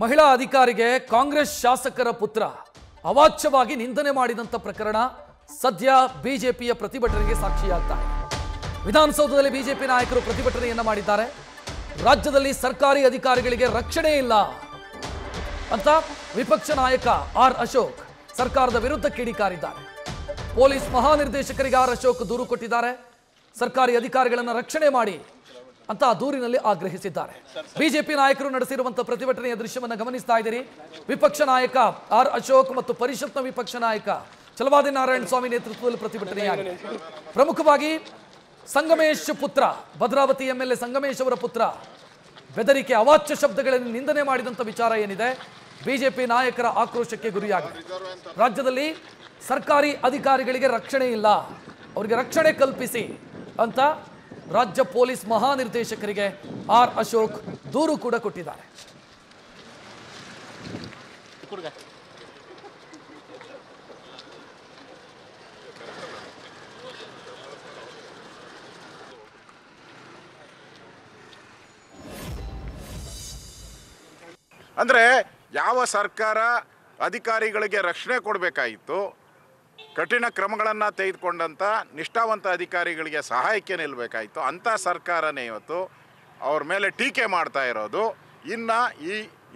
ಮಹಿಳಾ ಅಧಿಕಾರಿಗೆ ಕಾಂಗ್ರೆಸ್ ಶಾಸಕರ ಪುತ್ರ ಅವಾಚ್ಯವಾಗಿ ನಿಂದನೆ ಮಾಡಿದಂತ ಪ್ರಕರಣ ಸದ್ಯ ಬಿಜೆಪಿಯ ಪ್ರತಿಭಟನೆಗೆ ಸಾಕ್ಷಿಯಾಗ್ತಾ ಇದೆ. ವಿಧಾನಸೌಧದಲ್ಲಿ ಬಿಜೆಪಿ ನಾಯಕರು ಪ್ರತಿಭಟನೆಯನ್ನ ಮಾಡಿದ್ದಾರೆ. ರಾಜ್ಯದಲ್ಲಿ ಸರ್ಕಾರಿ ಅಧಿಕಾರಿಗಳಿಗೆ ರಕ್ಷಣೆ ಇಲ್ಲ ಅಂತ ವಿಪಕ್ಷ ನಾಯಕ ಆರ್ ಅಶೋಕ್ ಸರ್ಕಾರದ ವಿರುದ್ಧ ಕಿಡಿಕಾರಿದ್ದಾರೆ. ಪೊಲೀಸ್ ಮಹಾನಿರ್ದೇಶಕರಿಗೆ ಆರ್ ಅಶೋಕ್ ದೂರು ಕೊಟ್ಟಿದ್ದಾರೆ. ಸರ್ಕಾರಿ ಅಧಿಕಾರಿಗಳನ್ನು ರಕ್ಷಣೆ ಮಾಡಿ ಅಂತ ದೂರಿನಲ್ಲಿ ಆಗ್ರಹಿಸಿದ್ದಾರೆ. ಬಿಜೆಪಿ ನಾಯಕರು ನಡೆಸಿರುವಂತಹ ಪ್ರತಿಭಟನೆಯ ದೃಶ್ಯವನ್ನು ಗಮನಿಸ್ತಾ ಇದ್ದೀರಿ. ವಿಪಕ್ಷ ನಾಯಕ ಆರ್ ಅಶೋಕ್ ಮತ್ತು ಪರಿಷತ್ನ ವಿಪಕ್ಷ ನಾಯಕ ಚಲವಾದಿ ನಾರಾಯಣ ಸ್ವಾಮಿ ನೇತೃತ್ವದಲ್ಲಿ ಪ್ರತಿಭಟನೆಯಾಗಿದೆ. ಪ್ರಮುಖವಾಗಿ ಸಂಗಮೇಶ್ ಪುತ್ರ, ಭದ್ರಾವತಿ ಎಂಎಲ್ಎ ಸಂಗಮೇಶ್ ಅವರ ಪುತ್ರ ಬೆದರಿಕೆ ಅವಾಚ್ಯ ಶಬ್ದಗಳನ್ನು ನಿಂದನೆ ಮಾಡಿದಂಥ ವಿಚಾರ ಏನಿದೆ, ಬಿಜೆಪಿ ನಾಯಕರ ಆಕ್ರೋಶಕ್ಕೆ ಗುರಿಯಾಗಿದೆ. ರಾಜ್ಯದಲ್ಲಿ ಸರ್ಕಾರಿ ಅಧಿಕಾರಿಗಳಿಗೆ ರಕ್ಷಣೆ ಇಲ್ಲ, ಅವರಿಗೆ ರಕ್ಷಣೆ ಕಲ್ಪಿಸಿ ಅಂತ ರಾಜ್ಯ ಪೊಲೀಸ್ ಮಹಾನಿರ್ದೇಶಕರಿಗೆ ಆರ್ ಅಶೋಕ್ ದೂರು ಕೂಡ ಕೊಟ್ಟಿದ್ದಾರೆ. ಅಂದರೆ ಯಾವ ಸರ್ಕಾರ ಅಧಿಕಾರಿಗಳಿಗೆ ರಕ್ಷಣೆ ಕೊಡಬೇಕಾಗಿತ್ತು, ಕಠಿಣ ಕ್ರಮಗಳನ್ನು ತೆಗೆದುಕೊಂಡಂಥ ನಿಷ್ಠಾವಂತ ಅಧಿಕಾರಿಗಳಿಗೆ ಸಹಾಯಕ್ಕೆ ನಿಲ್ಲಬೇಕಾಯಿತು, ಅಂಥ ಸರ್ಕಾರನೇ ಇವತ್ತು ಅವ್ರ ಮೇಲೆ ಟೀಕೆ ಮಾಡ್ತಾ ಇರೋದು. ಇನ್ನು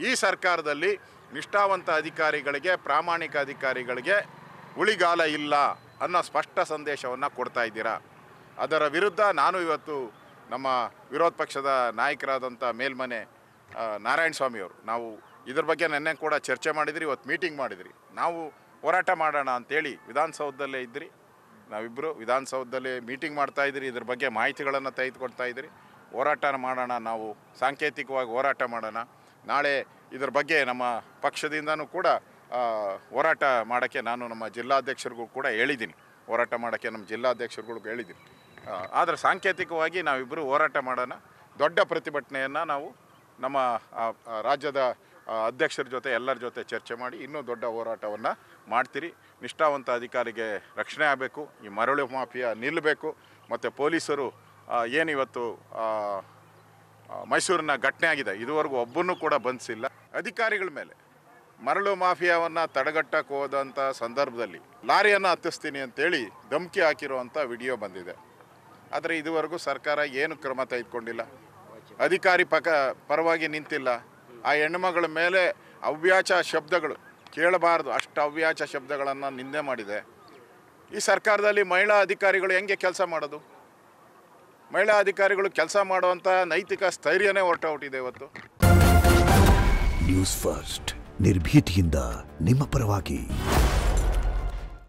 ಈ ಸರ್ಕಾರದಲ್ಲಿ ನಿಷ್ಠಾವಂತ ಅಧಿಕಾರಿಗಳಿಗೆ, ಪ್ರಾಮಾಣಿಕ ಅಧಿಕಾರಿಗಳಿಗೆ ಉಳಿಗಾಲ ಇಲ್ಲ ಅನ್ನೋ ಸ್ಪಷ್ಟ ಸಂದೇಶವನ್ನು ಕೊಡ್ತಾ ಇದ್ದೀರಾ. ಅದರ ವಿರುದ್ಧ ನಾನು ಇವತ್ತು ನಮ್ಮ ವಿರೋಧ ಪಕ್ಷದ ನಾಯಕರಾದಂಥ ಮೇಲ್ಮನೆ ನಾರಾಯಣ ಸ್ವಾಮಿಯವರು, ನಾವು ಇದ್ರ ಬಗ್ಗೆ ನೆನ್ನೆ ಕೂಡ ಚರ್ಚೆ ಮಾಡಿದ್ರಿ, ಇವತ್ತು ಮೀಟಿಂಗ್ ಮಾಡಿದ್ರಿ. ನಾವು ಹೋರಾಟ ಮಾಡೋಣ ಅಂಥೇಳಿ ವಿಧಾನಸೌಧದಲ್ಲೇ ಇದ್ರಿ, ನಾವಿಬ್ಬರು ವಿಧಾನಸೌಧದಲ್ಲಿ ಮೀಟಿಂಗ್ ಮಾಡ್ತಾಯಿದ್ರಿ, ಇದ್ರ ಬಗ್ಗೆ ಮಾಹಿತಿಗಳನ್ನು ತೆಗೆದುಕೊಳ್ತಾ ಇದ್ರಿ. ಹೋರಾಟ ಮಾಡೋಣ, ನಾವು ಸಾಂಕೇತಿಕವಾಗಿ ಹೋರಾಟ ಮಾಡೋಣ. ನಾಳೆ ಇದ್ರ ಬಗ್ಗೆ ನಮ್ಮ ಪಕ್ಷದಿಂದನೂ ಕೂಡ ಹೋರಾಟ ಮಾಡೋಕ್ಕೆ ನಾನು ನಮ್ಮ ಜಿಲ್ಲಾಧ್ಯಕ್ಷರಿಗೂ ಕೂಡ ಹೇಳಿದ್ದೀನಿ, ಹೋರಾಟ ಮಾಡೋಕ್ಕೆ ನಮ್ಮ ಜಿಲ್ಲಾಧ್ಯಕ್ಷರುಗಳಿಗೂ ಹೇಳಿದ್ದೀನಿ. ಆದರೆ ಸಾಂಕೇತಿಕವಾಗಿ ನಾವಿಬ್ಬರು ಹೋರಾಟ ಮಾಡೋಣ. ದೊಡ್ಡ ಪ್ರತಿಭಟನೆಯನ್ನು ನಾವು ನಮ್ಮ ರಾಜ್ಯದ ಅಧ್ಯಕ್ಷರ ಜೊತೆ ಎಲ್ಲರ ಜೊತೆ ಚರ್ಚೆ ಮಾಡಿ ಇನ್ನೂ ದೊಡ್ಡ ಹೋರಾಟವನ್ನು ಮಾಡ್ತೀರಿ. ನಿಷ್ಠಾವಂತ ಅಧಿಕಾರಿಗೆ ರಕ್ಷಣೆ ಆಗಬೇಕು, ಈ ಮರಳು ಮಾಫಿಯಾ ನಿಲ್ಲಬೇಕು, ಮತ್ತು ಪೊಲೀಸರು ಏನಿವತ್ತು ಮೈಸೂರಿನ ಘಟನೆ ಆಗಿದೆ, ಇದುವರೆಗೂ ಒಬ್ಬನೂ ಕೂಡ ಬಂಧಿಸಿಲ್ಲ. ಅಧಿಕಾರಿಗಳ ಮೇಲೆ ಮರಳು ಮಾಫಿಯಾವನ್ನು ತಡೆಗಟ್ಟಕ್ಕೆ ಹೋದಂಥ ಸಂದರ್ಭದಲ್ಲಿ ಲಾರಿಯನ್ನು ಹತ್ತಿಸ್ತೀನಿ ಅಂತೇಳಿ ಧಮಕಿ ಹಾಕಿರುವಂಥ ವಿಡಿಯೋ ಬಂದಿದೆ. ಆದರೆ ಇದುವರೆಗೂ ಸರ್ಕಾರ ಏನು ಕ್ರಮ ತೆಗೆದುಕೊಂಡಿಲ್ಲ, ಅಧಿಕಾರಿ ಪರವಾಗಿ ನಿಂತಿಲ್ಲ. ಆ ಹೆಣ್ಣುಮಗಳ ಮೇಲೆ ಅವ್ಯಾಚ ಶಬ್ದಗಳು ಕೇಳಬಾರ್ದು, ಅಷ್ಟು ಅವ್ಯಾಚ ಶಬ್ದಗಳನ್ನು ನಿಂದೆ ಮಾಡಿದೆ. ಈ ಸರ್ಕಾರದಲ್ಲಿ ಮಹಿಳಾ ಅಧಿಕಾರಿಗಳು ಹೆಂಗೆ ಕೆಲಸ ಮಾಡೋದು? ಮಹಿಳಾ ಅಧಿಕಾರಿಗಳು ಕೆಲಸ ಮಾಡುವಂಥ ನೈತಿಕ ಸ್ಥೈರ್ಯನೇ ಹೊರಟುಬಿಟ್ಟಿದೆ ಇವತ್ತು. ನ್ಯೂಸ್ ಫಸ್ಟ್ ನಿರ್ಭೀತಿಯಿಂದ ನಿಮ್ಮ ಪರವಾಗಿ.